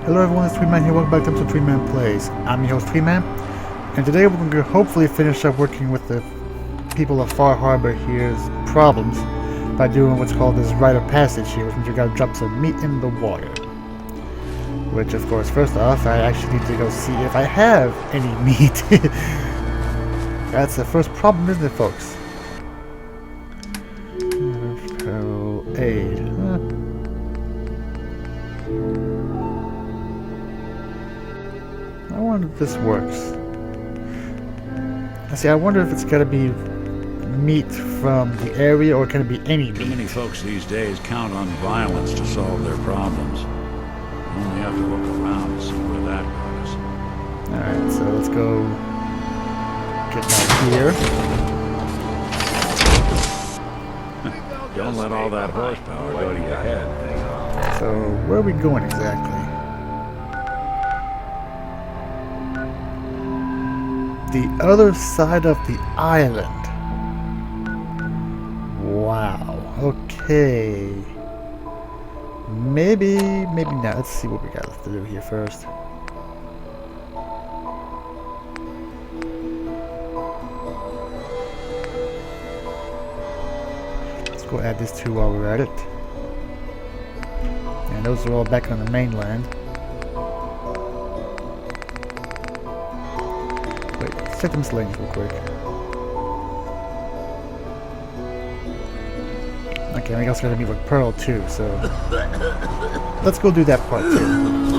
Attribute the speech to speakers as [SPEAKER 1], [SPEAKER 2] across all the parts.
[SPEAKER 1] Hello everyone, it's Twi-Man here. Welcome back to Twi-Man Plays. I'm your host Twi-Man, and today we're going to hopefully finish up working with the people of Far Harbor here's problems by doing what's called this rite of passage here, which means you gotta drop some meat in the water. Which, of course, first off, I actually need to go see if I have any meat. That's the first problem, isn't it, folks? Peril aid. I wonder if this works. See, I wonder if it's gotta be meat from the area, or can it be any meat?
[SPEAKER 2] Too many folks these days count on violence to solve their problems. You only have to look around and see where that goes.
[SPEAKER 1] Alright, so let's go get back here.
[SPEAKER 2] Don't let all that horsepower go to your head.
[SPEAKER 1] So, where are we going exactly? The other side of the island. Wow. Okay. Maybe not. Let's see what we got left to do here first. Let's go add this too while we're at it. And those are all back on the mainland. Wait, let's check the miscellaneous real quick. Okay, I guess gotta meet with Pearl too, so let's go do that part too.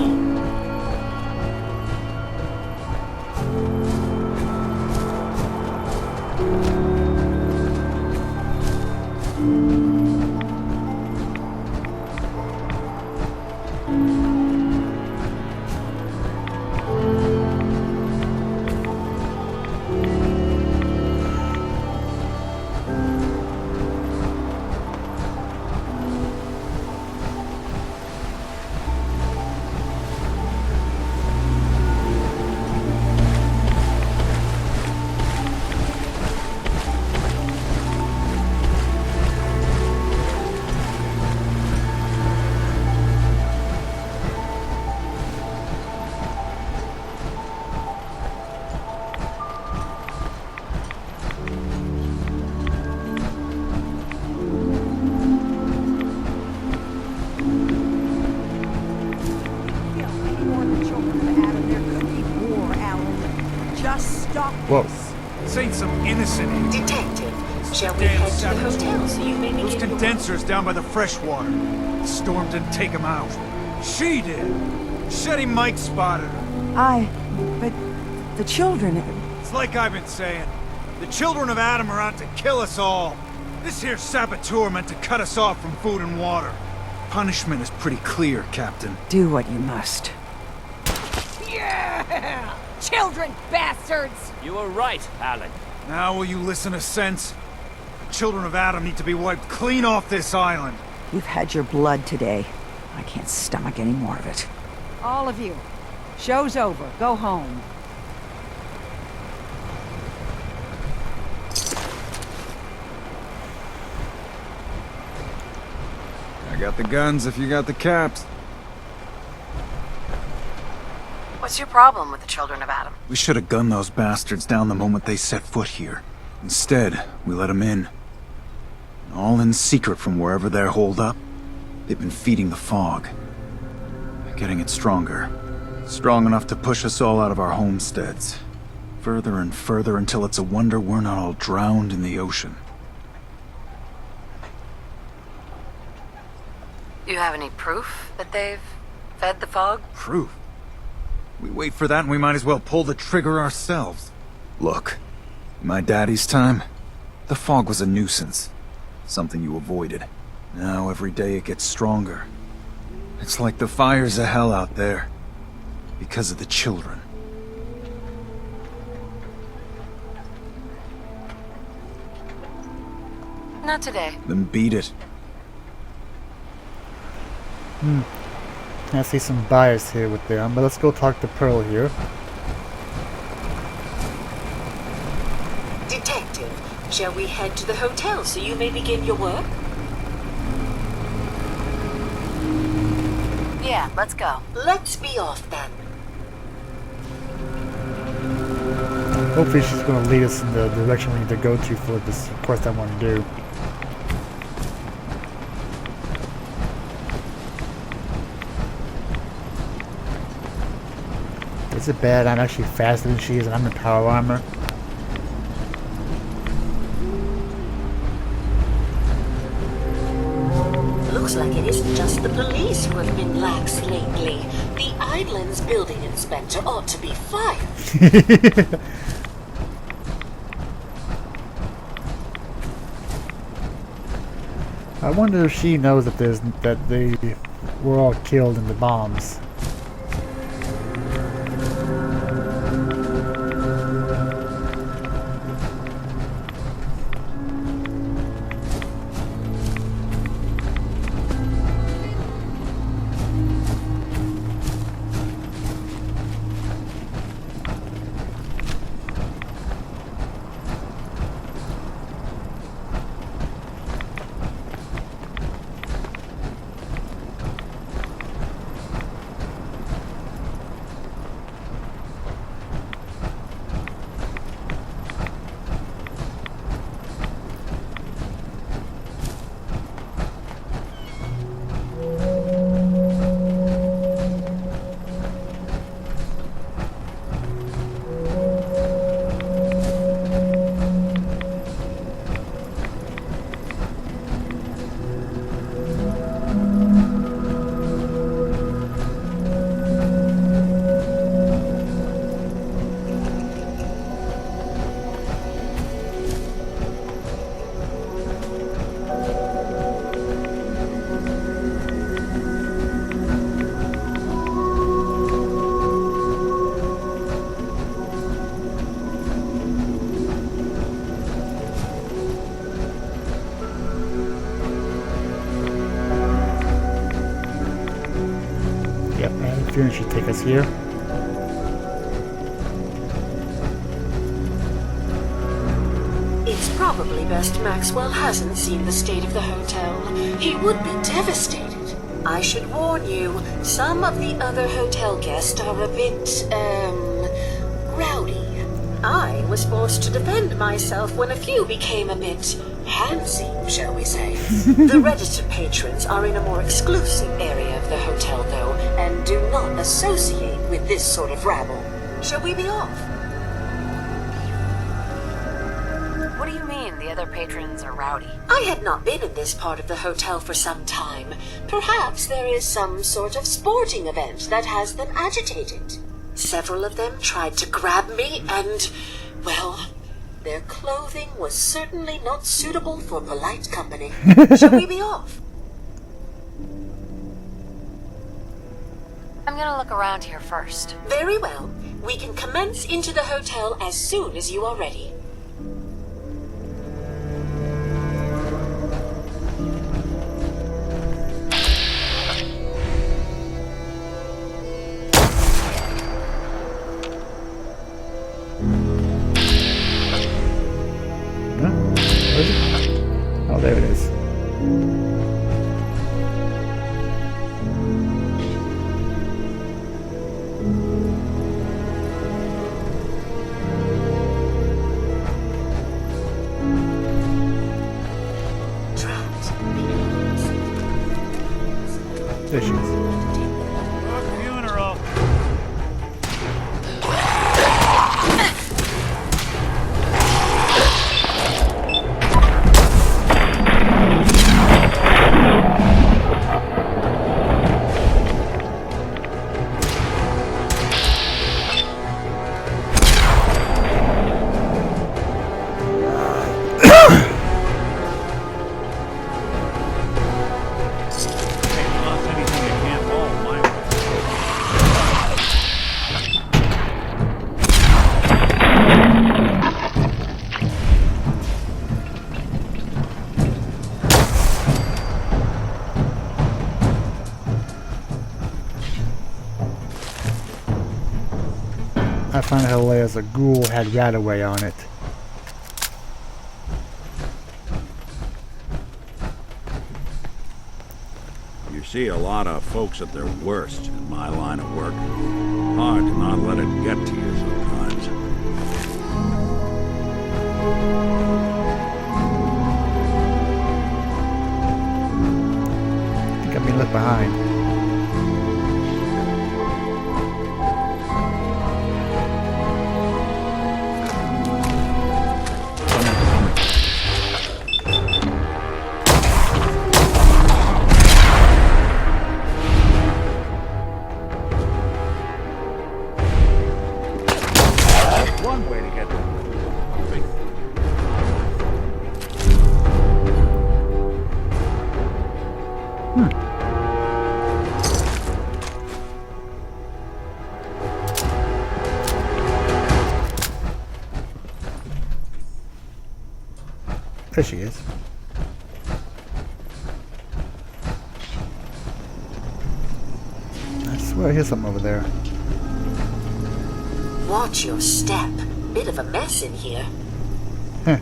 [SPEAKER 1] Whoa.
[SPEAKER 3] This ain't some innocent
[SPEAKER 4] Detective, shall we head to the hotel so you may begin
[SPEAKER 3] Those
[SPEAKER 4] your
[SPEAKER 3] condensers down by the freshwater. The storm didn't take them out. She did. Shetty Mike spotted her.
[SPEAKER 5] But the children...
[SPEAKER 3] It's like I've been saying. The children of Adam are out to kill us all. This here saboteur meant to cut us off from food and water. Punishment is pretty clear, Captain.
[SPEAKER 5] Do what you must.
[SPEAKER 6] Yeah! Children, bastards!
[SPEAKER 7] You were right, Alan.
[SPEAKER 3] Now will you listen to sense? The children of Adam need to be wiped clean off this island.
[SPEAKER 5] You've had your blood today. I can't stomach any more of it.
[SPEAKER 6] All of you. Show's over. Go home.
[SPEAKER 3] I got the guns if you got the caps.
[SPEAKER 4] What's your problem with the children of Adam?
[SPEAKER 3] We should have gunned those bastards down the moment they set foot here. Instead, we let them in. All in secret from wherever they're holed up. They've been feeding the fog. Getting it stronger. Strong enough to push us all out of our homesteads. Further and further until it's a wonder we're not all drowned in the ocean.
[SPEAKER 4] Do you have any proof that they've fed the fog?
[SPEAKER 3] Proof? We wait for that and we might as well pull the trigger ourselves. Look, in my daddy's time, the fog was a nuisance. Something you avoided. Now every day it gets stronger. It's like the fires of hell out there. Because of the children.
[SPEAKER 4] Not today.
[SPEAKER 3] Then beat it.
[SPEAKER 1] I see some bias here with them, but let's go talk to Pearl here.
[SPEAKER 4] Detective, shall we head to the hotel so you may begin your work? Yeah, let's go.
[SPEAKER 7] Let's be off then.
[SPEAKER 1] Hopefully she's going to lead us in the direction we need to go to for this quest I want to do. Is it bad I'm actually faster than she is and I'm in power armor?
[SPEAKER 7] Looks like it isn't just the police who have been lax lately. The Island's building inspector ought to be fired.
[SPEAKER 1] I wonder if she knows that they were all killed in the bombs. Yep, I have a feeling she'll take us here.
[SPEAKER 7] It's probably best Maxwell hasn't seen the state of the hotel. He would be devastated. I should warn you, some of the other hotel guests are a bit, rowdy. I was forced to defend myself when a few became a bit handsy, shall we say. The registered patrons are in a more exclusive area of the hotel, though, and do not associate with this sort of rabble. Shall we be off?
[SPEAKER 4] What do you mean the other patrons are rowdy?
[SPEAKER 7] I had not been in this part of the hotel for some time. Perhaps there is some sort of sporting event that has them agitated. Several of them tried to grab me and, well, their clothing was certainly not suitable for polite company. Shall we be off?
[SPEAKER 4] I'm gonna look around here first.
[SPEAKER 7] Very well. We can commence into the hotel as soon as you are ready.
[SPEAKER 1] Oh, there it is. There she is.
[SPEAKER 2] Funeral.
[SPEAKER 1] I find it hilarious a ghoul had Radaway on it.
[SPEAKER 2] You're see a lot of folks at their worst in my line of work. Hard to not let it get to you sometimes.
[SPEAKER 1] I think I'm being left behind.
[SPEAKER 2] One way to get there.
[SPEAKER 1] There she is. I swear I hear something over there.
[SPEAKER 7] Watch your step. Bit of a mess in here.
[SPEAKER 1] Huh.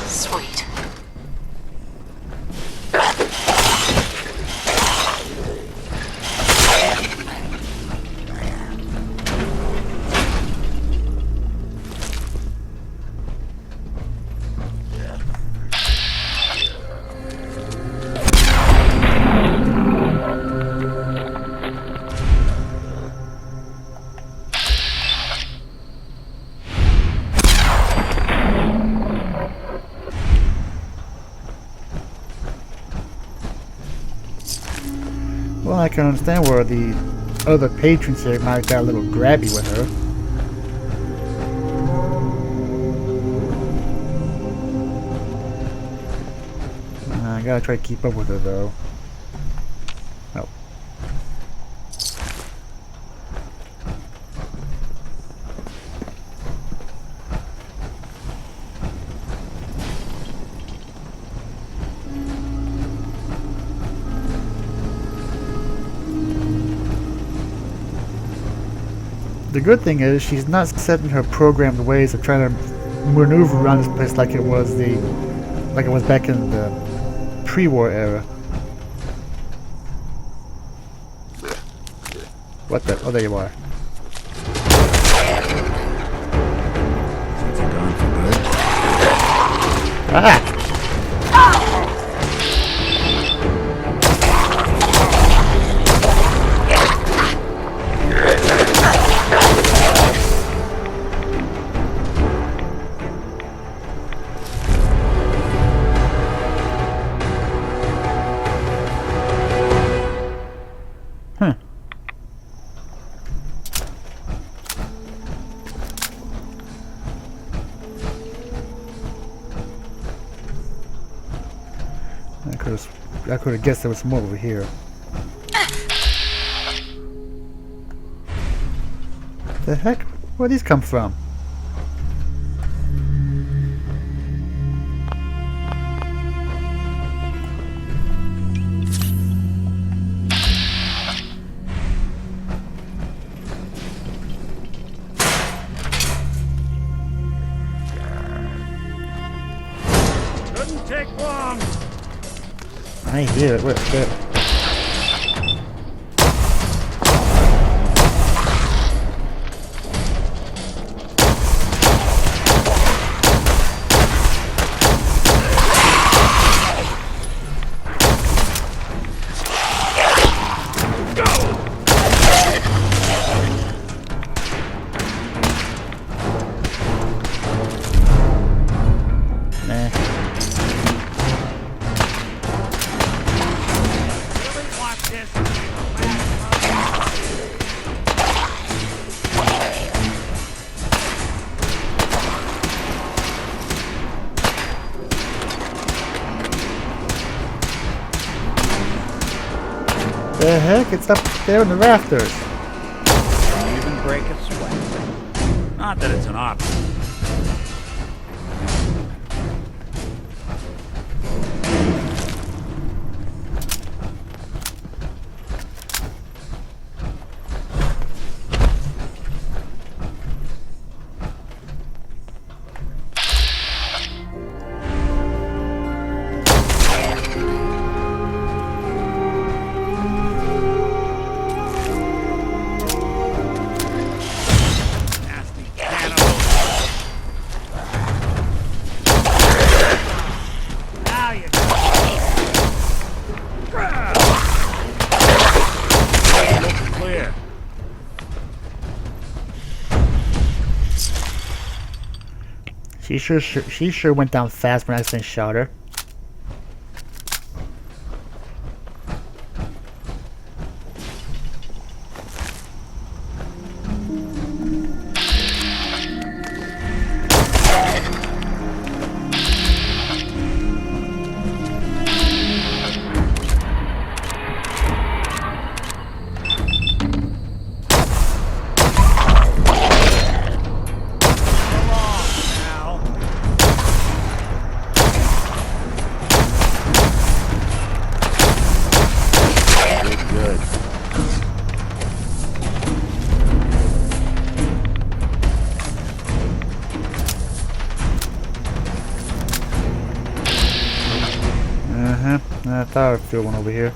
[SPEAKER 7] Sweet.
[SPEAKER 1] Well, I can understand where the other patrons here might got a little grabby with her. I gotta try to keep up with her though. Oh. The good thing is she's not set in her programmed ways of trying to maneuver around this place like it was back in the pre-war era. What the? Oh, there you are.
[SPEAKER 2] Since you're gone for good.
[SPEAKER 1] Ah! Huh. I could have guessed there was more over here. The heck? Where'd these come from?
[SPEAKER 2] Shouldn't take long.
[SPEAKER 1] I hear it. Where's that? The heck? It's up there in the rafters.
[SPEAKER 2] Don't even break a sweat. Not that it's an option.
[SPEAKER 1] She sure went down fast when I accidentally shot her. I thought I'd feel one over here.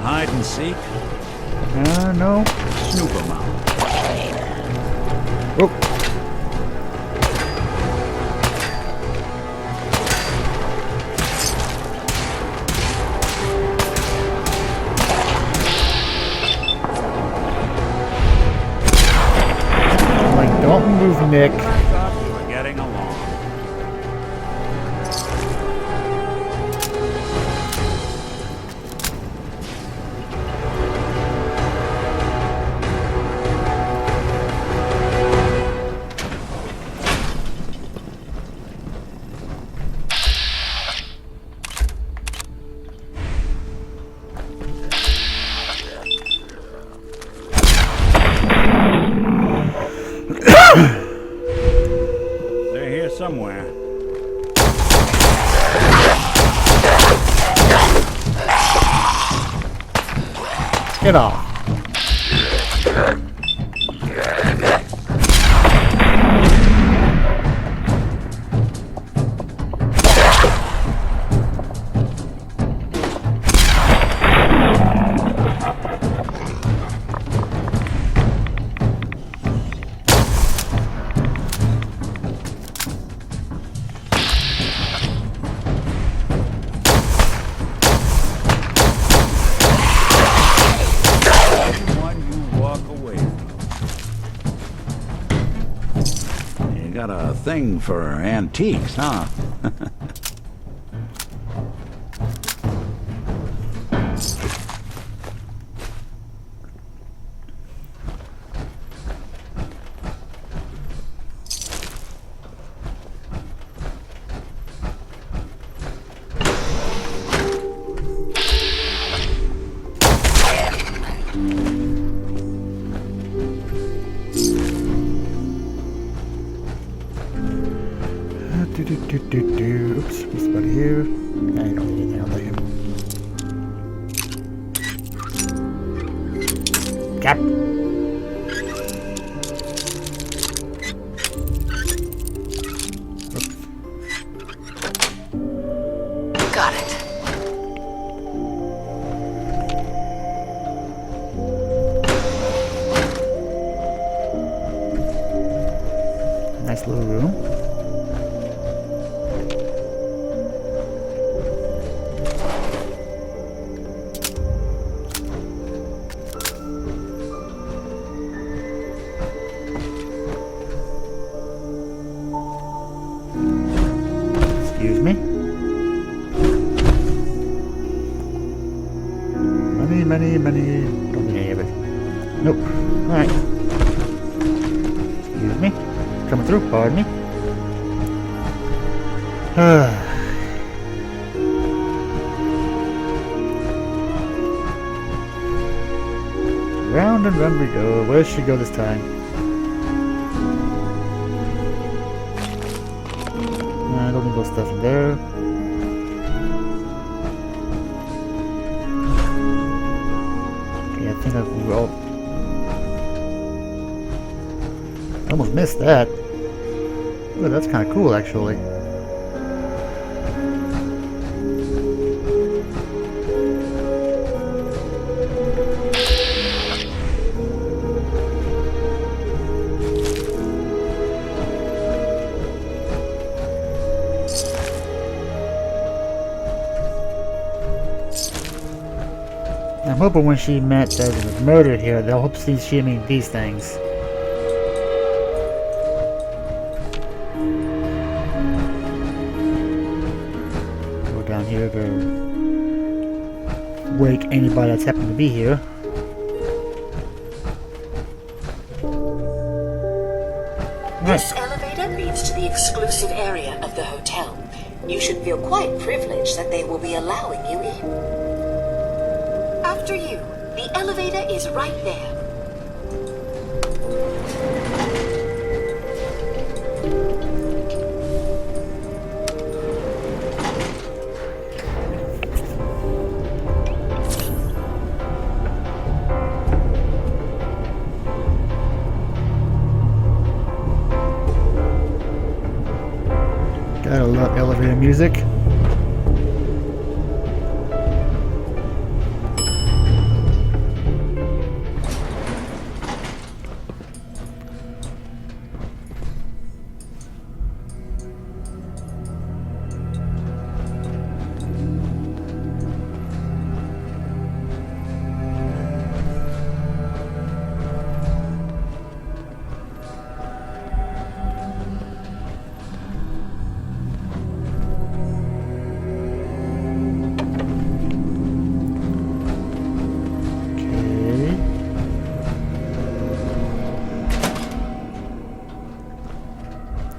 [SPEAKER 2] Hide and seek?
[SPEAKER 1] No.
[SPEAKER 2] Snoop 'em out.
[SPEAKER 1] Oh. I'm like, don't move, Nick.
[SPEAKER 2] We're getting along. They're here somewhere.
[SPEAKER 1] Get off.
[SPEAKER 2] Got a thing for antiques, huh?
[SPEAKER 1] Oops, what's about here? I don't need anything on here. Cap. Oops.
[SPEAKER 4] Got it.
[SPEAKER 1] Nice little room. Excuse me. Money. Don't need any of it. Nope. Alright. Excuse me. Coming through, pardon me. Round and round we go. Where should she go this time? fine. I don't need those stuff in there. Okay, I think I will. I almost missed that. Oh, that's kind of cool, actually. I'm hoping when she meant that it was murder here, they'll hope she mean these things. Go down here to wake anybody that's happened to be here.
[SPEAKER 7] This elevator leads to the exclusive area of the hotel. You should feel quite privileged that they will be allowing you in. After you, the elevator is right there.
[SPEAKER 1] Gotta love elevator music.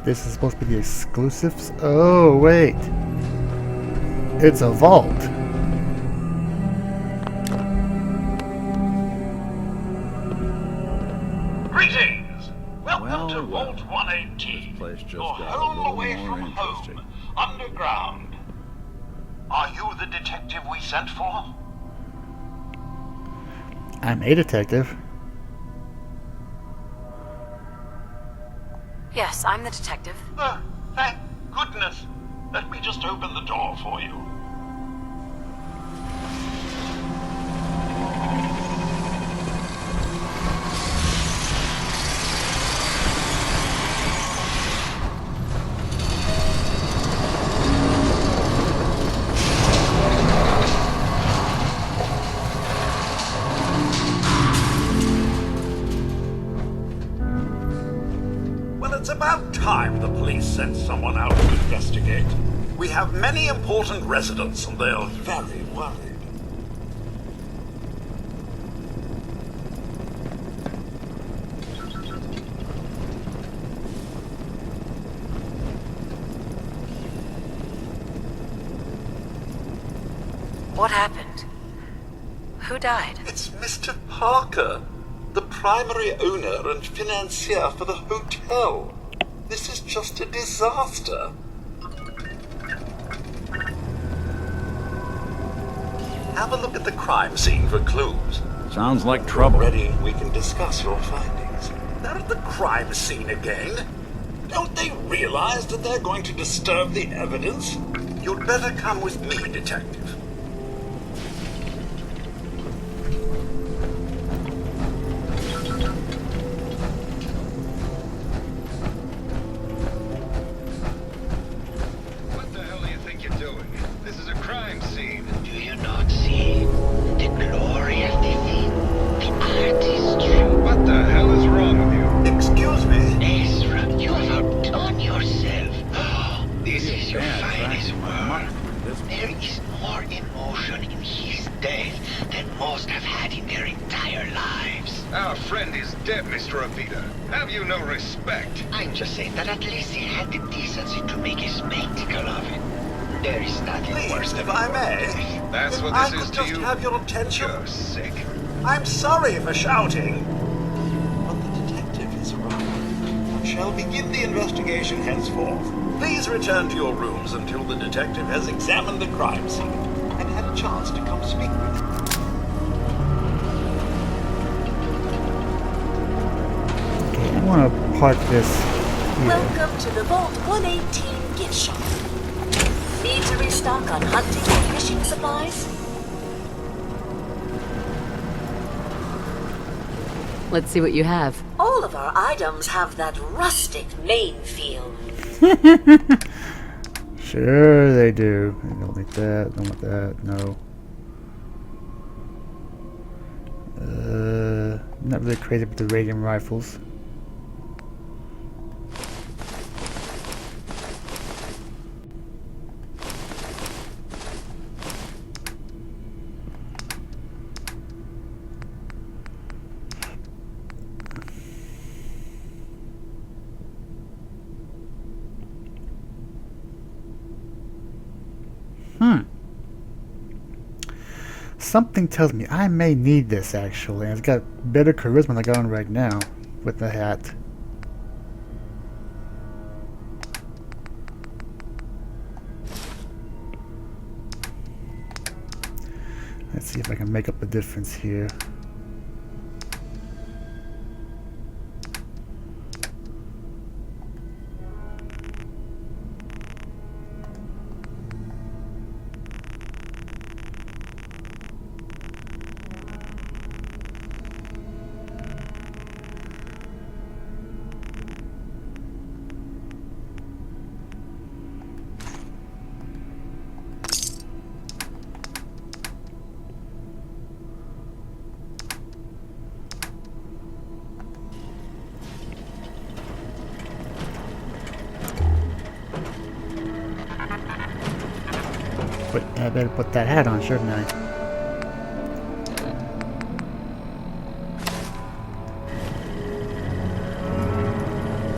[SPEAKER 1] This is supposed to be the exclusives. Oh, wait. It's a vault.
[SPEAKER 8] Greetings! Welcome to Vault 118. Your home away from home. Underground. Are you the detective we sent for?
[SPEAKER 1] I'm a detective.
[SPEAKER 4] Yes, I'm the detective.
[SPEAKER 8] Thank goodness. Let me just open the door for you. It's about time the police sent someone out to investigate. We have many important residents and they're very worried.
[SPEAKER 4] What happened? Who died?
[SPEAKER 8] It's Mr. Parker, the primary owner and financier for the hotel. This is just a disaster. Have a look at the crime scene for clues.
[SPEAKER 2] Sounds like trouble.
[SPEAKER 8] Ready, we can discuss your findings. They're at the crime scene again. Don't they realize that they're going to disturb the evidence? You'd better come with me, detective.
[SPEAKER 9] Our friend is dead, Mr. Avita. Have you no respect?
[SPEAKER 10] I'm just saying that at least he had the decency to make a spectacle of it. There is nothing worse than...
[SPEAKER 8] if I may.
[SPEAKER 9] That's what this is to you?
[SPEAKER 8] I could just have your attention.
[SPEAKER 9] You're sick.
[SPEAKER 8] I'm sorry for shouting. But the detective is arrived. Shall begin the investigation henceforth. Please return to your rooms until the detective has examined the crime scene and had a chance to come speak with you.
[SPEAKER 1] Okay, I want to park this here.
[SPEAKER 7] Welcome to the Vault 118 gift shop. Need to restock on hunting or fishing supplies?
[SPEAKER 4] Let's see what you have.
[SPEAKER 7] All of our items have that rustic Maine feel.
[SPEAKER 1] Sure they do. I don't like that, don't want that, no. Not really crazy about the radium rifles. Something tells me I may need this actually, and it's got better charisma than I got on right now with the hat. Let's see if I can make up the difference here. But I better put that hat on, shouldn't I?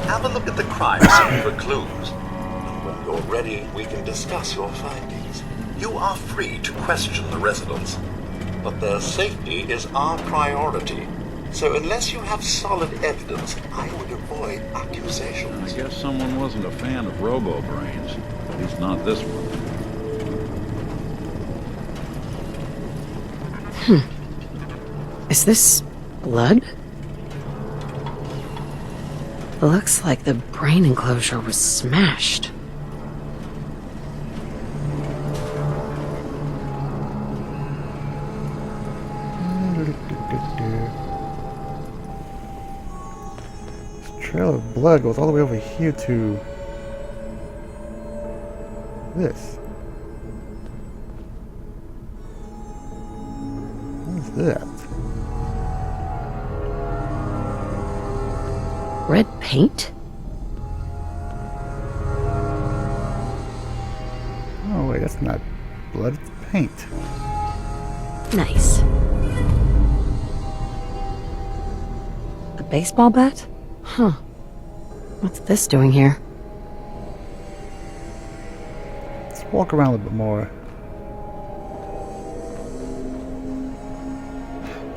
[SPEAKER 8] Have a look at the crime scene for clues. And when you're ready, we can discuss your findings. You are free to question the residents, but their safety is our priority. So unless you have solid evidence, I would avoid accusations.
[SPEAKER 2] I guess someone wasn't a fan of robo-brains. At least not this one.
[SPEAKER 4] Is this blood? Looks like the brain enclosure was smashed.
[SPEAKER 1] This trail of blood goes all the way over here to this. What is that?
[SPEAKER 4] Red paint?
[SPEAKER 1] Oh wait, that's not blood, it's paint.
[SPEAKER 4] Nice. A baseball bat? Huh. What's this doing here?
[SPEAKER 1] Let's walk around a little bit more.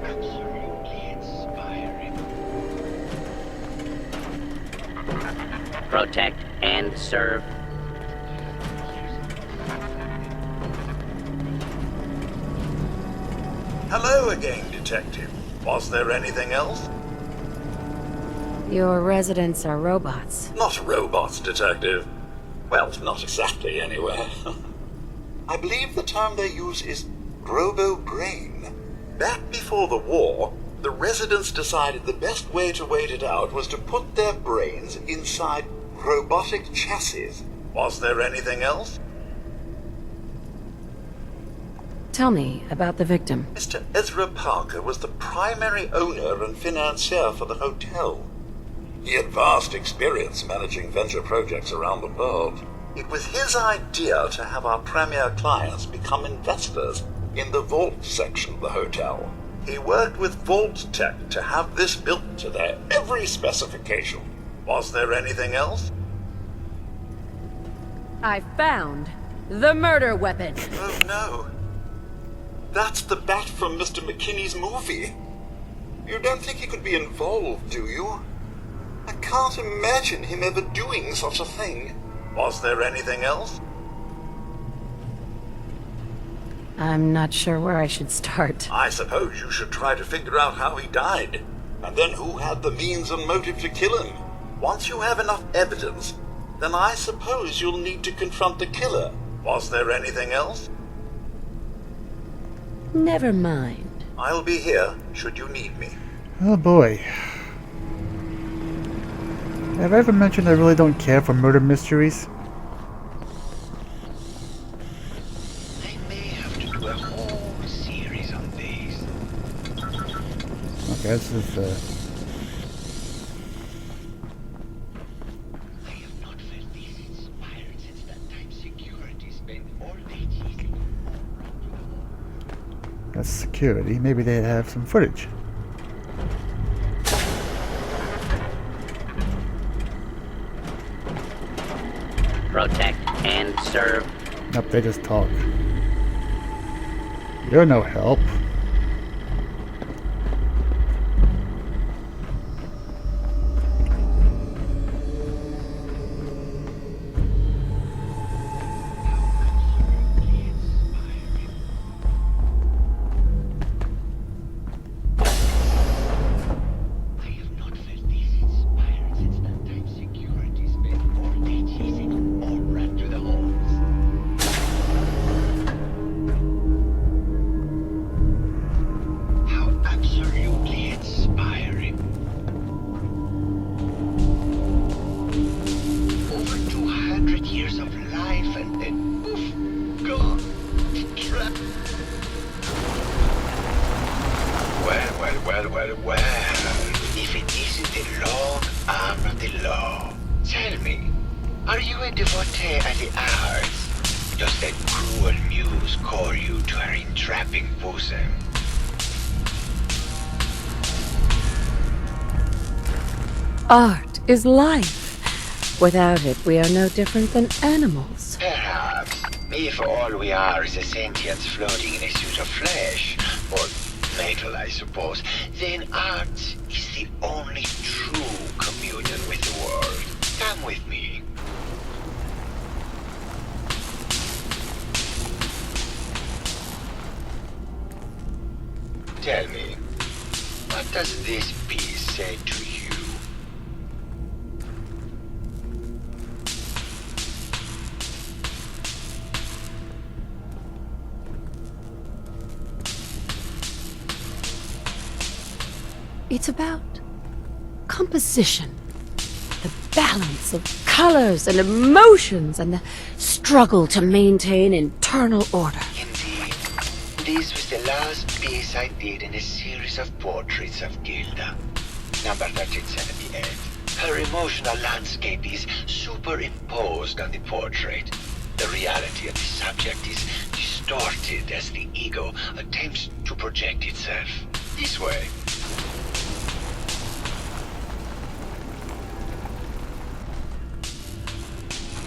[SPEAKER 10] Absolutely inspiring.
[SPEAKER 11] Protect and serve.
[SPEAKER 8] Hello again, Detective. Was there anything else?
[SPEAKER 4] Your residents are robots.
[SPEAKER 8] Not robots, Detective. Well, not exactly, anyway. I believe the term they use is robo-brain. Back before the war, the residents decided the best way to wait it out was to put their brains inside robotic chassis. Was there anything else?
[SPEAKER 4] Tell me about the victim.
[SPEAKER 8] Mr. Ezra Parker was the primary owner and financier for the hotel. He had vast experience managing venture projects around the world. It was his idea to have our premier clients become investors in the vault section of the hotel. He worked with Vault Tech to have this built to their every specification. Was there anything else?
[SPEAKER 6] I found the murder weapon.
[SPEAKER 8] Oh no. That's the bat from Mr. McKinney's movie. You don't think he could be involved, do you? I can't imagine him ever doing such a thing. Was there anything else?
[SPEAKER 4] I'm not sure where I should start.
[SPEAKER 8] I suppose you should try to figure out how he died, and then who had the means and motive to kill him. Once you have enough evidence, then I suppose you'll need to confront the killer. Was there anything else?
[SPEAKER 4] Never mind.
[SPEAKER 8] I'll be here, should you need me.
[SPEAKER 1] Oh boy. Have I ever mentioned I really don't care for murder mysteries?
[SPEAKER 10] I may have to do a whole series on these.
[SPEAKER 1] Okay, this is
[SPEAKER 10] I have not felt these inspired since that time security spent all day chasing.
[SPEAKER 1] that's security. Maybe they have some footage.
[SPEAKER 11] Protect and serve.
[SPEAKER 1] Nope, they just talk. You're no help.
[SPEAKER 10] I have not felt these inspired since that time security spent all day chasing or ran to the homes. How absolutely inspiring. Over 200 years of life and then poof, gone. Trapped. Well. If it isn't the long arm of the law. Tell me, are you a devotee of the arts? Does that cruel muse call you to her entrapping bosom?
[SPEAKER 4] Art is life. Without it, we are no different than animals.
[SPEAKER 10] Perhaps, if all we are is a sentience floating in a suit of flesh, or metal, I suppose, then art is the only true communion with the world. Come with me. Tell me, what does this piece say to you?
[SPEAKER 4] It's about composition, the balance of colors and emotions, and the struggle to maintain internal order.
[SPEAKER 10] Indeed. This was the last piece I did in a series of portraits of Gilda. Number 1378. Her emotional landscape is superimposed on the portrait. The reality of the subject is distorted as the ego attempts to project itself. This way.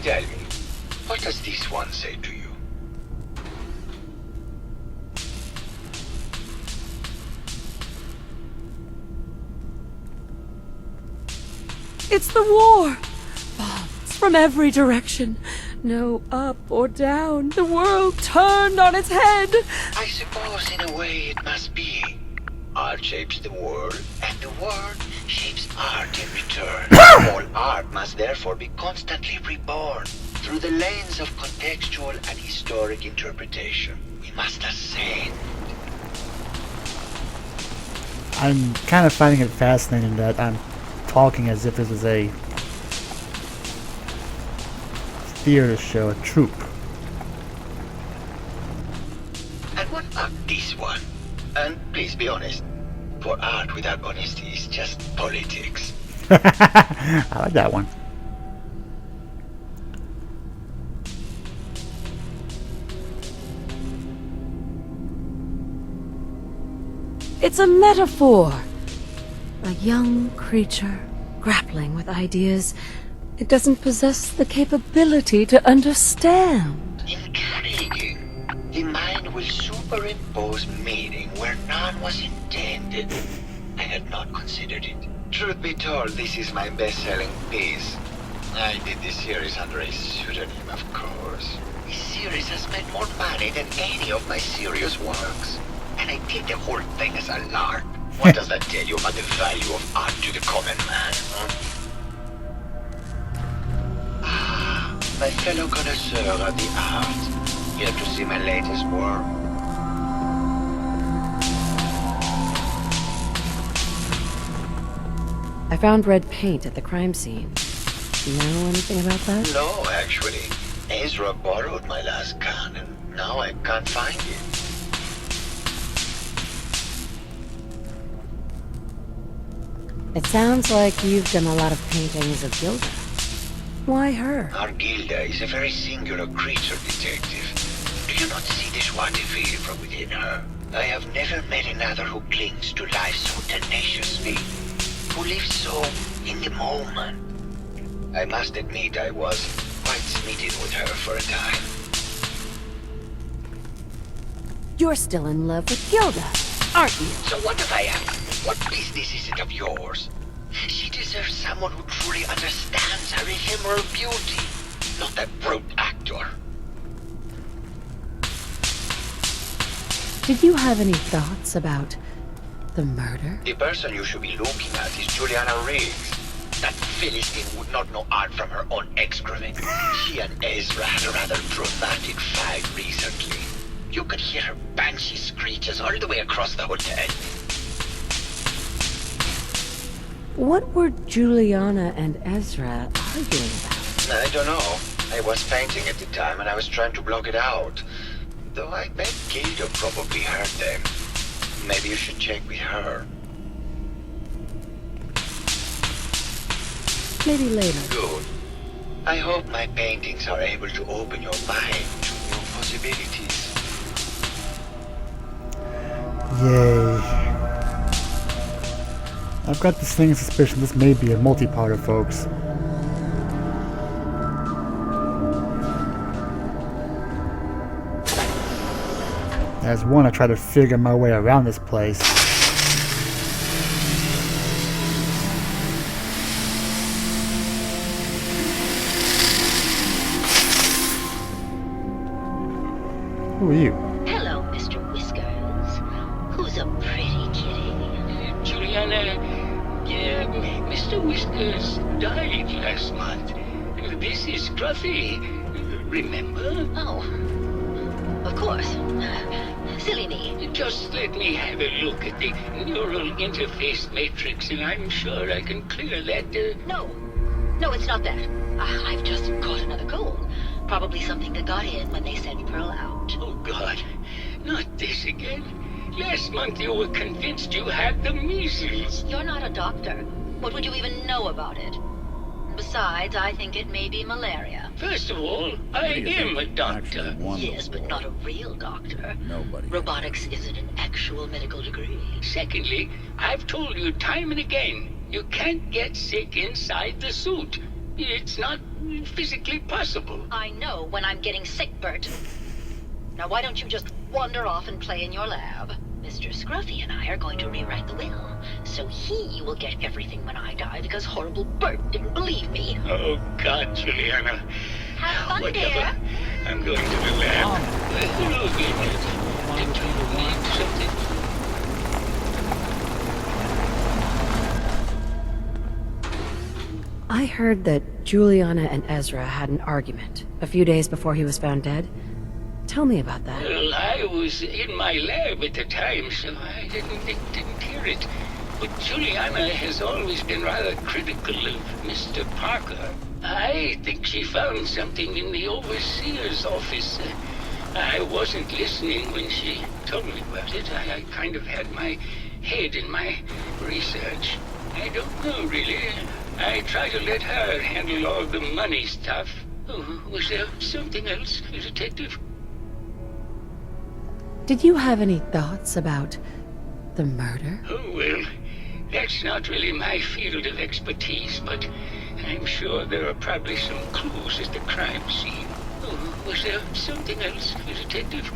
[SPEAKER 10] Tell me, what does this one say to you?
[SPEAKER 4] It's the war! Bombs from every direction. No up or down. The world turned on its head.
[SPEAKER 10] I suppose in a way it must be. Art shapes the world, and the world shapes art in return. All art must therefore be constantly reborn through the lens of contextual and historic interpretation. We must ascend.
[SPEAKER 1] I'm kind of finding it fascinating that I'm talking as if this is a theater show, a troupe.
[SPEAKER 10] And what about this one? And please be honest, for art without honesty is just politics.
[SPEAKER 1] I like that one.
[SPEAKER 4] It's a metaphor. A young creature grappling with ideas it doesn't possess the capability to understand.
[SPEAKER 10] Intriguing. The mind will superimpose meaning where none was intended. I had not considered it. Truth be told, this is my best-selling piece. I did this series under a pseudonym, of course. This series has made more money than any of my serious works. And I did the whole thing as a lark. What does that tell you about the value of art to the common man, huh? My fellow connoisseur of the arts, here to see my latest work.
[SPEAKER 4] I found red paint at the crime scene. Do you know anything about that?
[SPEAKER 10] No, actually. Ezra borrowed my last gun, and now I can't find it.
[SPEAKER 4] It sounds like you've done a lot of paintings of Gilda. Why her?
[SPEAKER 10] Our Gilda is a very singular creature, detective. Do you not see this water feel from within her? I have never met another who clings to life so tenaciously, who lives so in the moment. I must admit I was quite smitten with her for a time.
[SPEAKER 4] You're still in love with Gilda, aren't you?
[SPEAKER 10] So what if I am? What business is it of yours? She deserves someone who truly understands her ephemeral beauty, not that brute actor.
[SPEAKER 4] Did you have any thoughts about the murder?
[SPEAKER 10] The person you should be looking at is Juliana Riggs. That Philistine would not know art from her own excrement. She and Ezra had a rather dramatic fight recently. You could hear her banshee screeches all the way across the hotel.
[SPEAKER 4] What were Juliana and Ezra arguing about?
[SPEAKER 10] I don't know. I was painting at the time and I was trying to block it out. Though I bet Gilda probably heard them. Maybe you should check with her.
[SPEAKER 4] Maybe later.
[SPEAKER 10] Good. I hope my paintings are able to open your mind to new possibilities.
[SPEAKER 1] Yay. I've got this thing suspicion this may be a multi-parter, folks. As one, I try to figure my way around this place. Who are you?
[SPEAKER 7] Hello, Mr. Whiskers. Who's a pretty kitty?
[SPEAKER 12] Juliana, Mr. Whiskers died last month. This is Scruffy. Remember?
[SPEAKER 7] Oh, of course. Silly me.
[SPEAKER 12] Just let me have a look at the neural interface matrix, and I'm sure I can clear that.
[SPEAKER 7] No, it's not that. I've just caught another cold. Probably something that got in when they sent Pearl out.
[SPEAKER 12] Oh, God. Not this again. Last month you were convinced you had the measles.
[SPEAKER 7] You're not a doctor. What would you even know about it? Besides, I think it may be malaria.
[SPEAKER 12] First of all, I am a doctor.
[SPEAKER 7] Yes, but not a real doctor.
[SPEAKER 2] Nobody.
[SPEAKER 7] Robotics isn't an actual medical degree.
[SPEAKER 12] Secondly, I've told you time and again, you can't get sick inside the suit. It's not physically possible.
[SPEAKER 7] I know when I'm getting sick, Bert. Now why don't you just wander off and play in your lab? Mr. Scruffy and I are going to rewrite the will, so he will get everything when I die because horrible Bert didn't believe me.
[SPEAKER 12] Oh, God, Juliana.
[SPEAKER 7] Have fun,
[SPEAKER 12] Whatever.
[SPEAKER 7] dear.
[SPEAKER 12] I'm going to the lab. Hello, Gilbert. Did you need something?
[SPEAKER 4] I heard that Juliana and Ezra had an argument a few days before he was found dead. Tell me about that.
[SPEAKER 12] Well, I was in my lab at the time, so I didn't hear it. But Juliana has always been rather critical of Mr. Parker. I think she found something in the overseer's office. I wasn't listening when she told me about it. I kind of had my head in my research. I don't know, really. I try to let her handle all the money stuff. Oh, was there something else, Detective?
[SPEAKER 4] Did you have any thoughts about the murder?
[SPEAKER 12] Oh, well, that's not really my field of expertise, but I'm sure there are probably some clues at the crime scene. Oh, was there something else, Detective?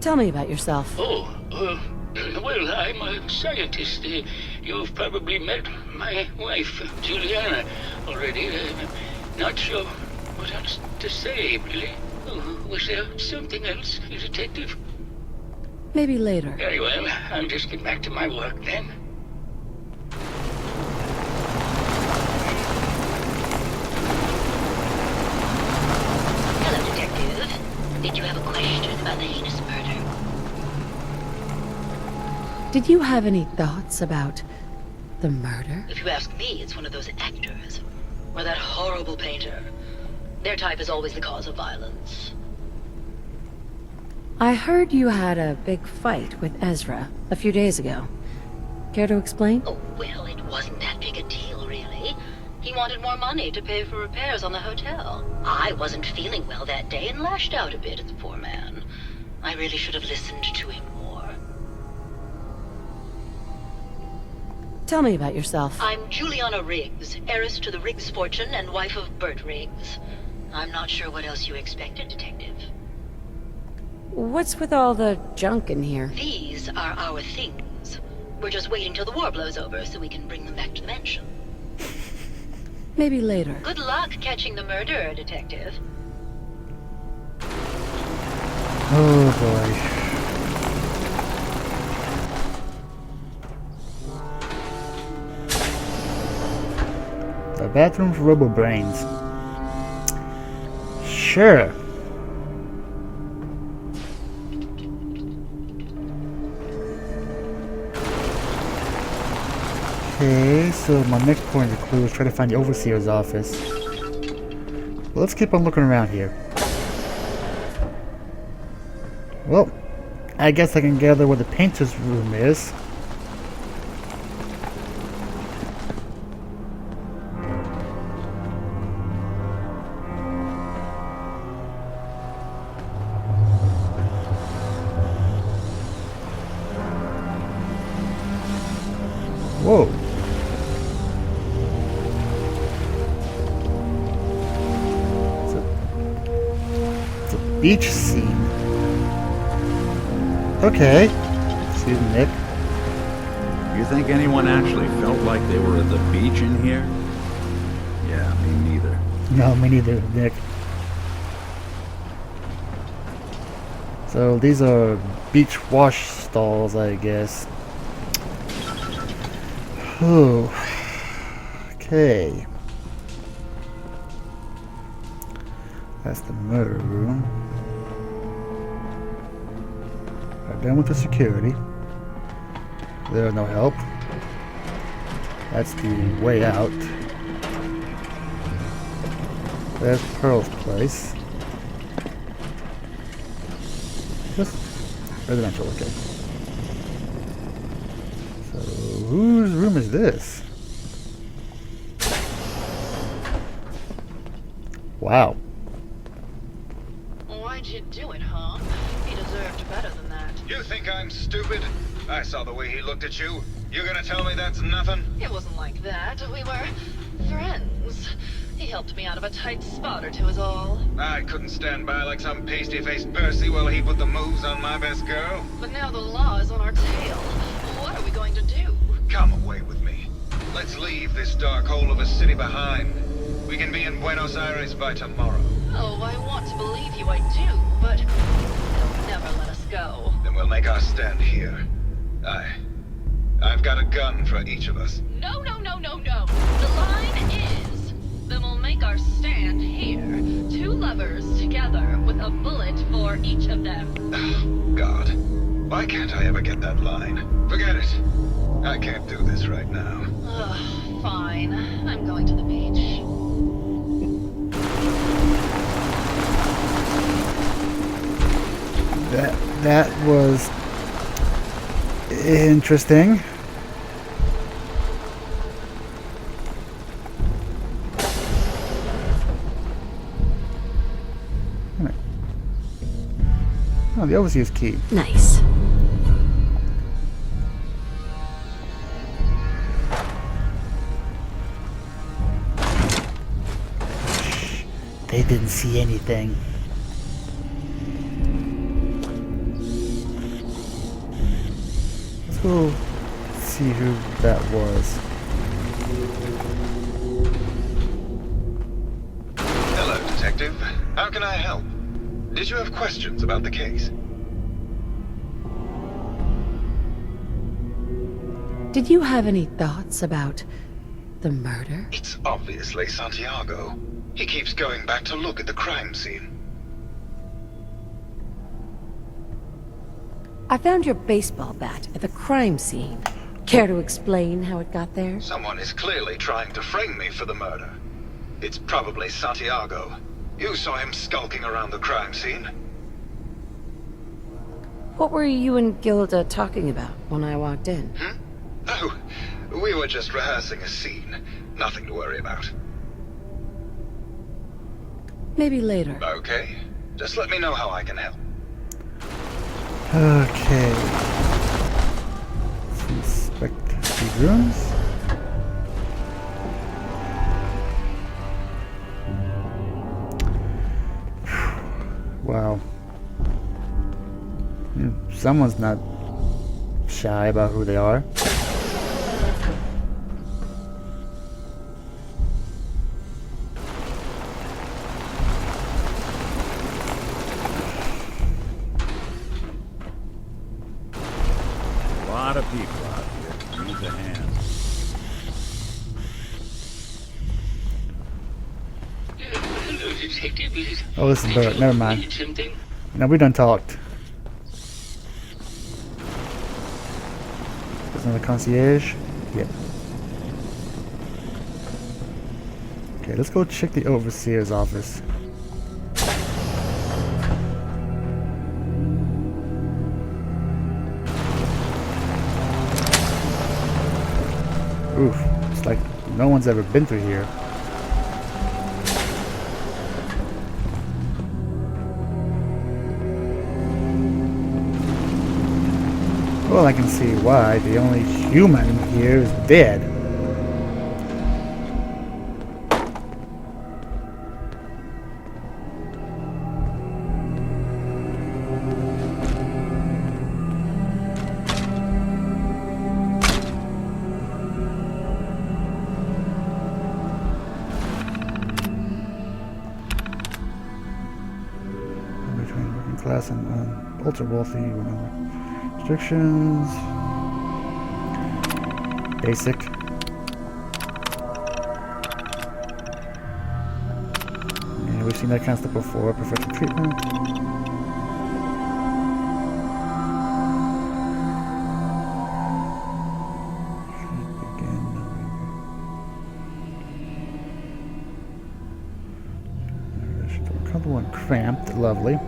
[SPEAKER 4] Tell me about yourself.
[SPEAKER 12] Oh, Well, I'm a scientist. You've probably met my wife, Juliana, already. Not sure what else to say, really. Was there something else, Detective?
[SPEAKER 4] Maybe later.
[SPEAKER 12] Very well. I'll just get back to my work then.
[SPEAKER 11] Hello, Detective. Did you have a question about the heinous murder?
[SPEAKER 4] Did you have any thoughts about the murder?
[SPEAKER 11] If you ask me, it's one of those actors. Or that horrible painter. Their type is always the cause of violence.
[SPEAKER 4] I heard you had a big fight with Ezra a few days ago. Care to explain?
[SPEAKER 11] Oh, well, it wasn't that big a deal, really. He wanted more money to pay for repairs on the hotel. I wasn't feeling well that day and lashed out a bit at the poor man. I really should have listened to him more.
[SPEAKER 4] Tell me about yourself.
[SPEAKER 11] I'm Juliana Riggs, heiress to the Riggs fortune and wife of Bert Riggs. I'm not sure what else you expected, Detective.
[SPEAKER 4] What's with all the junk in here?
[SPEAKER 11] These are our things. We're just waiting till the war blows over so we can bring them back to the mansion.
[SPEAKER 4] Maybe later.
[SPEAKER 11] Good luck catching the murderer, Detective.
[SPEAKER 1] Oh boy. The bathroom for robo-brains. Sure. Okay, so my next point of clue is try to find the Overseer's office. Well, let's keep on looking around here. Well, I guess I can gather where the painter's room is. Whoa. It's a beach scene. Okay. Excuse me, Nick.
[SPEAKER 2] You think anyone actually felt like they were at the beach in here? Yeah, me neither.
[SPEAKER 1] No, me neither, Nick. So these are beach wash stalls, I guess. Oh. Okay. That's the murder room. We're done with the security. There's no help. That's the way out. There's Pearl's place. Just residential, okay. So, whose room is this? Wow.
[SPEAKER 11] Why'd you do it, huh? He deserved better than that.
[SPEAKER 9] You think I'm stupid? I saw the way he looked at you. You gonna tell me that's nothing?
[SPEAKER 11] It wasn't like that. We were friends. He helped me out of a tight spot or two is all.
[SPEAKER 9] I couldn't stand by like some pasty-faced Percy while he put the moves on my best girl.
[SPEAKER 11] But now the law is on our tail. What are we going to do?
[SPEAKER 9] Come away with me. Let's leave this dark hole of a city behind. We can be in Buenos Aires by tomorrow.
[SPEAKER 11] Oh, I want to believe you, I do, but they'll never let us go.
[SPEAKER 9] Then we'll make our stand here. I've got a gun for each of us.
[SPEAKER 11] No, no, no, no, no. The line is, then we'll make our stand here. Two lovers together with a bullet for each of them.
[SPEAKER 9] Oh, God. Why can't I ever get that line? Forget it. I can't do this right now.
[SPEAKER 11] Ugh, fine. I'm going to the beach.
[SPEAKER 1] That was interesting. Oh, the overseer's key.
[SPEAKER 4] Nice.
[SPEAKER 1] They didn't see anything. go see who that was.
[SPEAKER 9] Hello, Detective. How can I help? Did you have questions about the case?
[SPEAKER 4] Did you have any thoughts about the murder?
[SPEAKER 9] It's obviously Santiago. He keeps going back to look at the crime scene.
[SPEAKER 4] I found your baseball bat at the crime scene. Care to explain how it got there?
[SPEAKER 9] Someone is clearly trying to frame me for the murder. It's probably Santiago. You saw him skulking around the crime scene.
[SPEAKER 4] What were you and Gilda talking about when I walked in?
[SPEAKER 9] Oh, we were just rehearsing a scene. Nothing to worry about.
[SPEAKER 4] Maybe later.
[SPEAKER 9] Okay. Just let me know how I can help.
[SPEAKER 1] Okay. Let's inspect the rooms. Wow. Someone's not shy about who they are.
[SPEAKER 2] A lot of people out here can use a hand.
[SPEAKER 12] Hello, Detective.
[SPEAKER 1] Oh, this is Bert. Never mind.
[SPEAKER 12] Need something?
[SPEAKER 1] Now we done talked. There's another concierge. Yep. Okay, let's go check the overseer's office. Oof, it's like no one's ever been through here. Well, I can see why. The only human here is dead. Between working class and ultra wealthy, restrictions. Basic. Yeah, we've seen that kind of stuff before. Professional treatment. Comfortable and cramped. Lovely.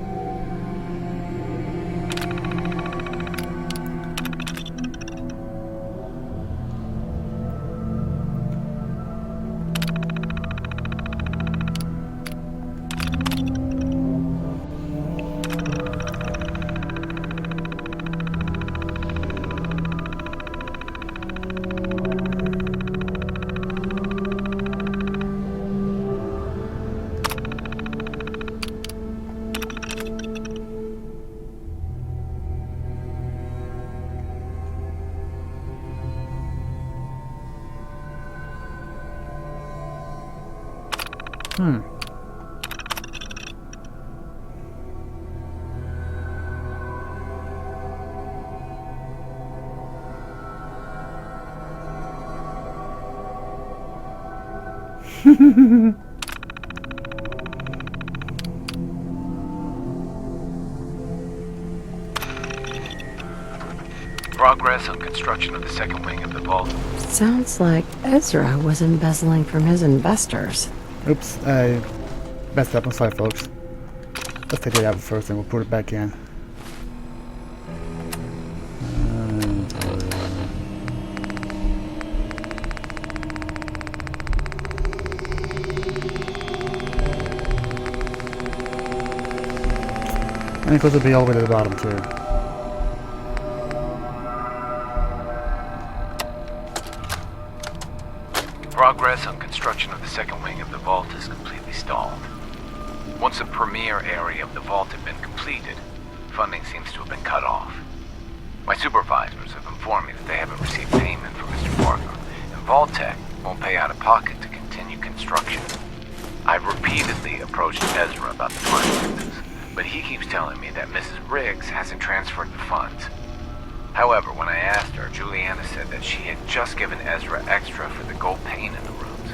[SPEAKER 3] Progress on construction of the second wing of the vault.
[SPEAKER 4] Sounds like Ezra was embezzling from his investors.
[SPEAKER 1] Oops, I messed up. I'm sorry, folks. Let's take it out first and we'll put it back in. And of course it'll be all the way to the bottom too.
[SPEAKER 3] Progress on construction of the second wing of the vault is completely stalled. Once the premier area of the vault had been completed, funding seems to have been cut off.
[SPEAKER 13] My supervisors have informed me that they haven't received payment from Mr. Parker, and Vault-Tec won't pay out of pocket to continue construction. I've repeatedly approached Ezra about the finances, but he keeps telling me that Mrs. Riggs hasn't transferred the funds. However, when I asked her, Juliana said that she had just given Ezra extra for the gold paint in the rooms.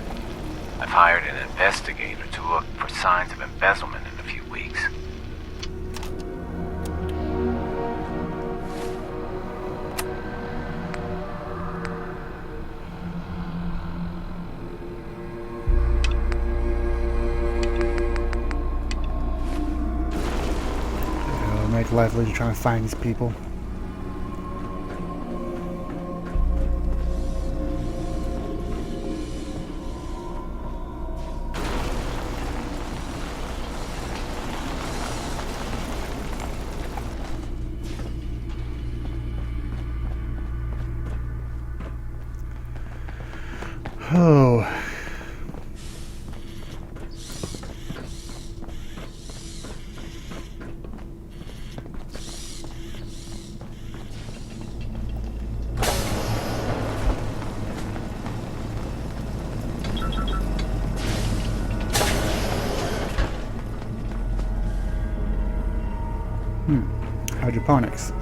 [SPEAKER 13] I've hired an investigator to look for signs of embezzlement in a few weeks.
[SPEAKER 1] Make life lively trying to find these people. Oh. Hydroponics.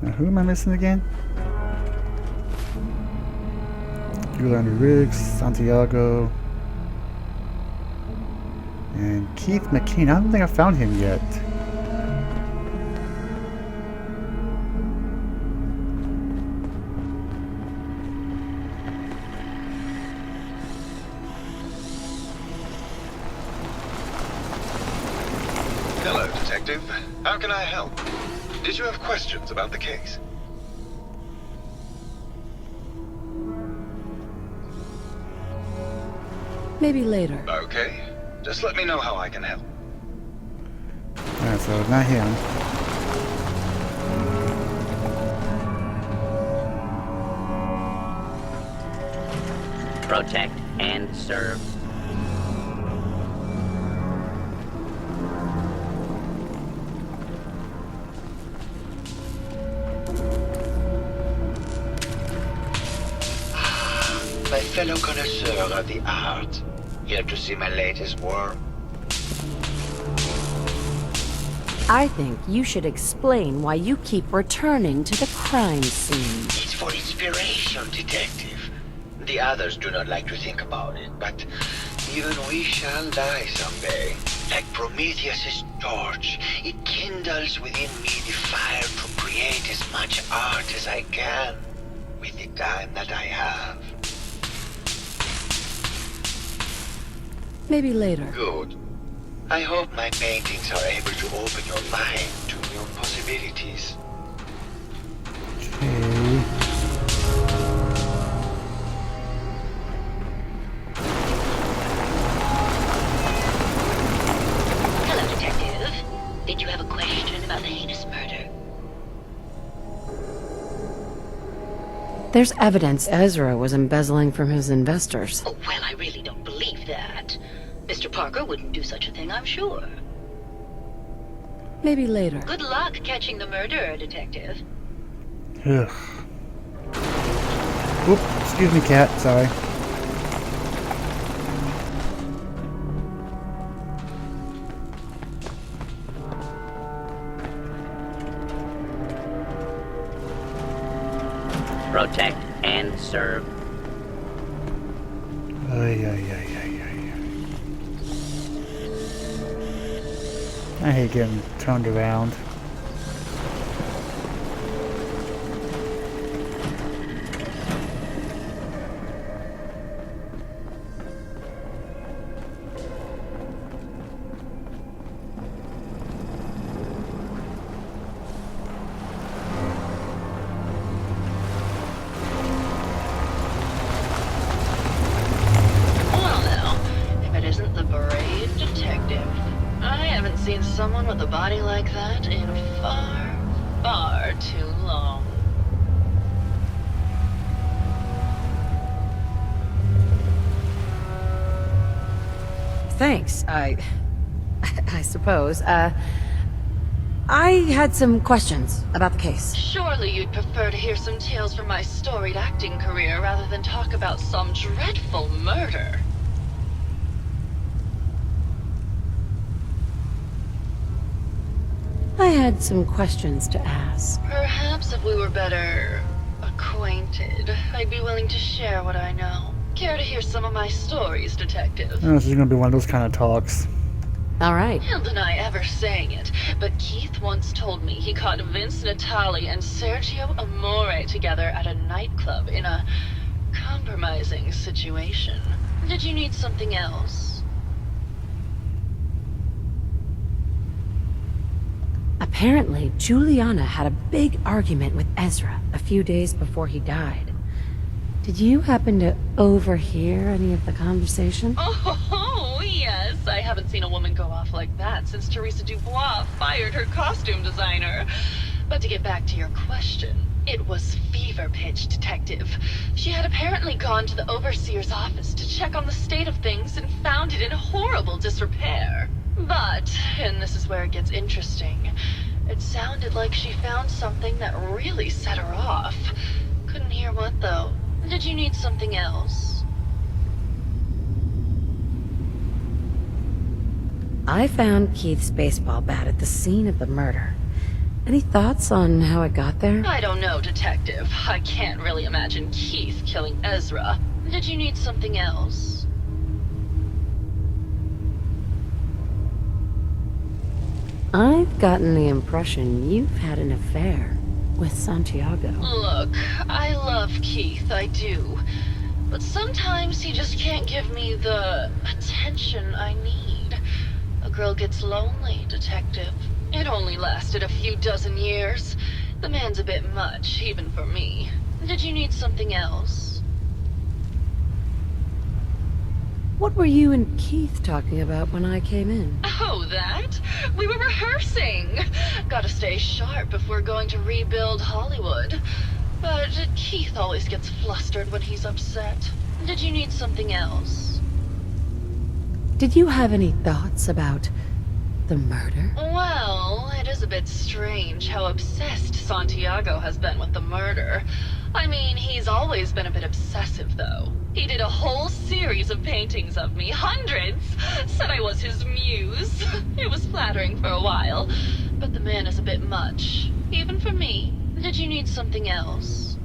[SPEAKER 1] Now, who am I missing again? Juliana Riggs, Santiago, and Keith McKean. I don't think I found him yet.
[SPEAKER 9] Hello, Detective. How can I help? Did you have questions about the case?
[SPEAKER 4] Maybe later.
[SPEAKER 9] Okay. Just let me know how I can help.
[SPEAKER 1] Alright, so not him.
[SPEAKER 14] Protect and serve.
[SPEAKER 10] My fellow connoisseur of the art, here to see my latest work.
[SPEAKER 4] I think you should explain why you keep returning to the crime scene.
[SPEAKER 10] It's for inspiration, Detective. The others do not like to think about it, but even we shall die someday. Like Prometheus's torch, it kindles within me the fire to create as much art as I can with the time that I have.
[SPEAKER 4] Maybe later.
[SPEAKER 10] Good. I hope my paintings are able to open your mind to new possibilities.
[SPEAKER 1] Okay.
[SPEAKER 11] Hello, Detective. Did you have a question about the heinous murder?
[SPEAKER 4] There's evidence Ezra was embezzling from his investors.
[SPEAKER 11] Oh, well, I really don't believe that. Mr. Parker wouldn't do such a thing, I'm sure.
[SPEAKER 4] Maybe later.
[SPEAKER 11] Good luck catching the murderer, Detective.
[SPEAKER 1] Ugh. Oop, excuse me, cat. Sorry.
[SPEAKER 14] Protect and serve.
[SPEAKER 1] Ay, ay, ay, ay, ay. I hate getting turned around.
[SPEAKER 11] Well now, if it isn't the brave detective. I haven't seen someone with a body like that in far, far too long.
[SPEAKER 4] thanks. I suppose. I had some questions about the case.
[SPEAKER 11] Surely you'd prefer to hear some tales from my storied acting career rather than talk about some dreadful murder.
[SPEAKER 4] I had some questions to ask.
[SPEAKER 11] Perhaps if we were better acquainted, I'd be willing to share what I know. Care to hear some of my stories, Detective?
[SPEAKER 1] Oh, this is gonna be one of those kind of talks.
[SPEAKER 4] All right.
[SPEAKER 11] He'll deny ever saying it, but Keith once told me he caught Vince Natali and Sergio Amore together at a nightclub in a compromising situation. Did you need something else?
[SPEAKER 4] Apparently, Juliana had a big argument with Ezra a few days before he died. Did you happen to overhear any of the conversation?
[SPEAKER 11] Oh, yes. I haven't seen a woman go off like that since Teresa Dubois fired her costume designer. But to get back to your question, it was fever pitch, Detective. She had apparently gone to the overseer's office to check on the state of things and found it in horrible disrepair. But, and this is where it gets interesting, it sounded like she found something that really set her off. Couldn't hear what, though. Did you need something else?
[SPEAKER 4] I found Keith's baseball bat at the scene of the murder. Any thoughts on how it got there?
[SPEAKER 11] I don't know, Detective. I can't really imagine Keith killing Ezra. Did you need something else?
[SPEAKER 4] I've gotten the impression you've had an affair with Santiago.
[SPEAKER 11] Look, I love Keith, I do. But sometimes he just can't give me the attention I need. A girl gets lonely, Detective. It only lasted a few dozen years. The man's a bit much, even for me. Did you need something else?
[SPEAKER 4] What were you and Keith talking about when I came in?
[SPEAKER 11] Oh, that? We were rehearsing. Gotta stay sharp if we're going to rebuild Hollywood. But Keith always gets flustered when he's upset. Did you need something else?
[SPEAKER 4] Did you have any thoughts about the murder?
[SPEAKER 11] Well, it is a bit strange how obsessed Santiago has been with the murder. I mean, he's always been a bit obsessive, though. He did a whole series of paintings of me, hundreds. Said I was his muse. It was flattering for a while, but the man is a bit much, even for me. Did you need something else?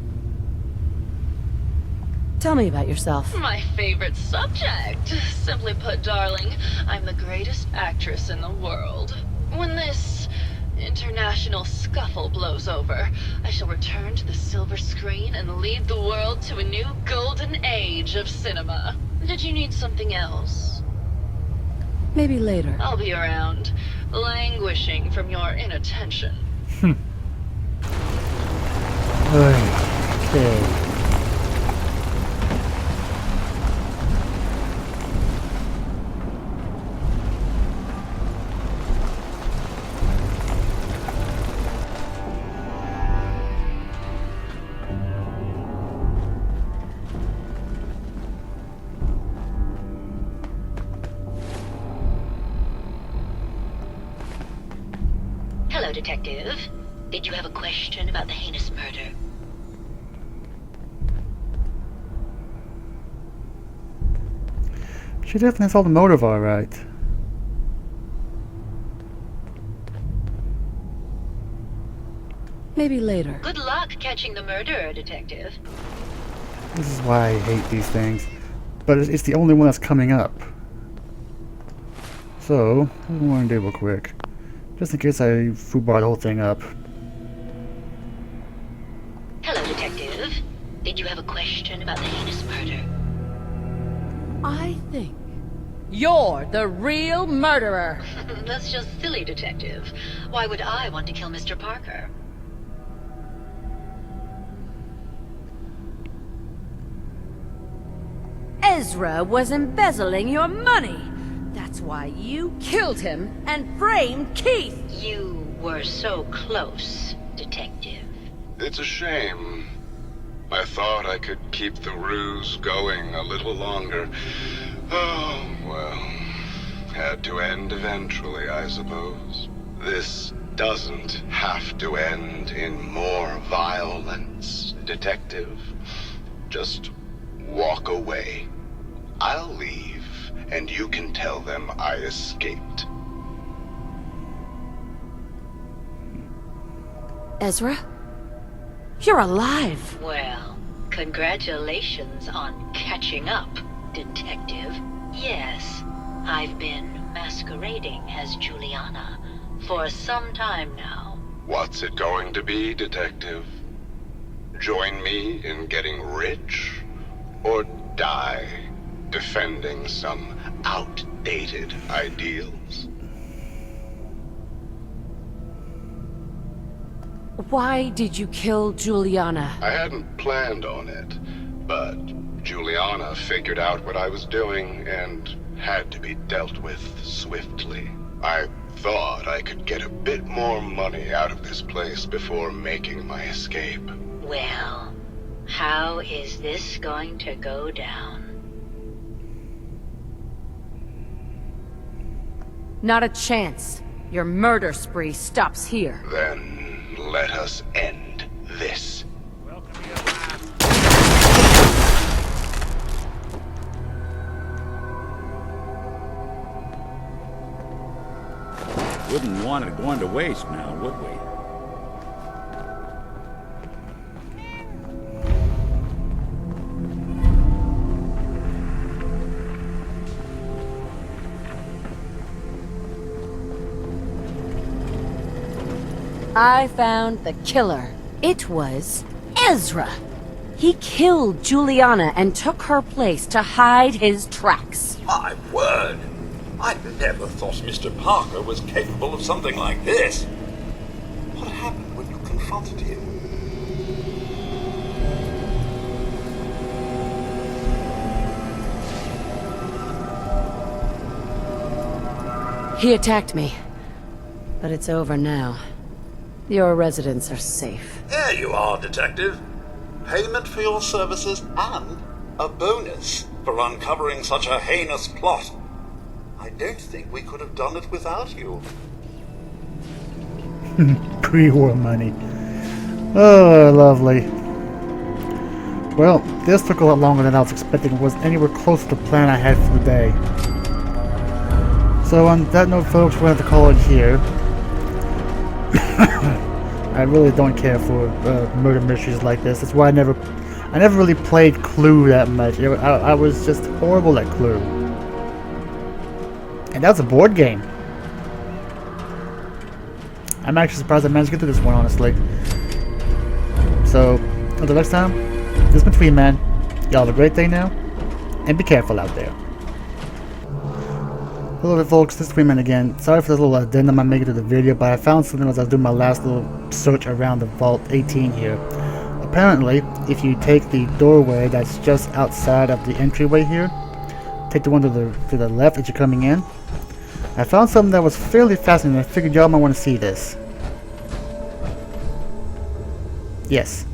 [SPEAKER 4] Tell me about yourself.
[SPEAKER 11] My favorite subject. Simply put, darling, I'm the greatest actress in the world. When this international scuffle blows over, I shall return to the silver screen and lead the world to a new golden age of cinema. Did you need something else?
[SPEAKER 4] Maybe later.
[SPEAKER 11] I'll be around, languishing from your inattention.
[SPEAKER 1] Okay.
[SPEAKER 11] Hello, Detective. Did you have a question about the heinous murder?
[SPEAKER 1] She definitely saw the motive all right.
[SPEAKER 4] Maybe later.
[SPEAKER 11] Good luck catching the murderer, Detective.
[SPEAKER 1] This is why I hate these things. But it's the only one that's coming up. So, what do I want to do real quick? Just in case I foobar the whole thing up.
[SPEAKER 11] Hello, Detective. Did you have a question about the heinous murder?
[SPEAKER 4] I think you're the real murderer.
[SPEAKER 11] That's just silly, Detective. Why would I want to kill Mr. Parker?
[SPEAKER 4] Ezra was embezzling your money. That's why you killed him and framed Keith.
[SPEAKER 11] You were so close, Detective.
[SPEAKER 15] It's a shame. I thought I could keep the ruse going a little longer. Oh, well. Had to end eventually, I suppose. This doesn't have to end in more violence, Detective. Just walk away. I'll leave, and you can tell them I escaped.
[SPEAKER 4] Ezra? You're alive!
[SPEAKER 11] Well, congratulations on catching up, Detective. Yes, I've been masquerading as Juliana for some time now.
[SPEAKER 15] What's it going to be, Detective? Join me in getting rich? Or die defending some outdated ideals?
[SPEAKER 4] Why did you kill Juliana?
[SPEAKER 15] I hadn't planned on it, but Juliana figured out what I was doing and had to be dealt with swiftly. I thought I could get a bit more money out of this place before making my escape.
[SPEAKER 11] Well, how is this going to go down?
[SPEAKER 4] Not a chance. Your murder spree stops here.
[SPEAKER 15] Then let us end this.
[SPEAKER 2] Wouldn't want it going to waste now, would we?
[SPEAKER 4] I found the killer. It was Ezra. He killed Juliana and took her place to hide his tracks.
[SPEAKER 8] My word! I never thought Mr. Parker was capable of something like this. What happened when you confronted him?
[SPEAKER 4] He attacked me. But it's over now. Your residents are safe.
[SPEAKER 8] There you are, Detective. Payment for your services and a bonus for uncovering such a heinous plot. I don't think we could have done it without you.
[SPEAKER 1] Pre-war money. Oh, lovely. Well, this took a lot longer than I was expecting. It wasn't anywhere close to the plan I had for the day. So on that note, folks, we're going to have to call it here. I really don't care for murder mysteries like this. That's why I never really played Clue that much. I was just horrible at Clue. And that's a board game. I'm actually surprised I managed to get through this one, honestly. So, until next time, this has been Twi-Man. Y'all have a great day now, and be careful out there. Hello there, folks, this is Twiman again. Sorry for this little addendum I'm making to the video, but I found something as I was doing my last little search around the Vault 18 here. Apparently, if you take the doorway that's just outside of the entryway here, take the one to the left as you're coming in, I found something that was fairly fascinating. I figured y'all might want to see this. Yes.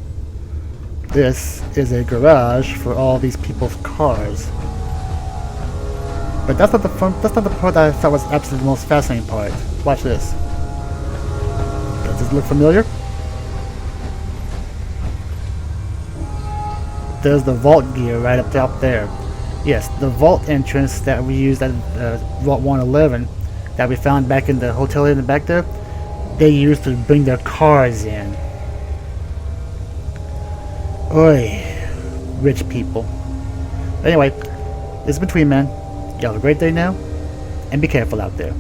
[SPEAKER 1] This is a garage for all these people's cars. But that's not the part that I thought was absolutely the most fascinating part. Watch this. Does this look familiar? There's the vault gear right up top there. Yes, the vault entrance that we used at Vault 111 that we found back in the hotel in the back there, they used to bring their cars in. Oi, rich people. Anyway, this is Twi-Man. Y'all have a great day now, and be careful out there.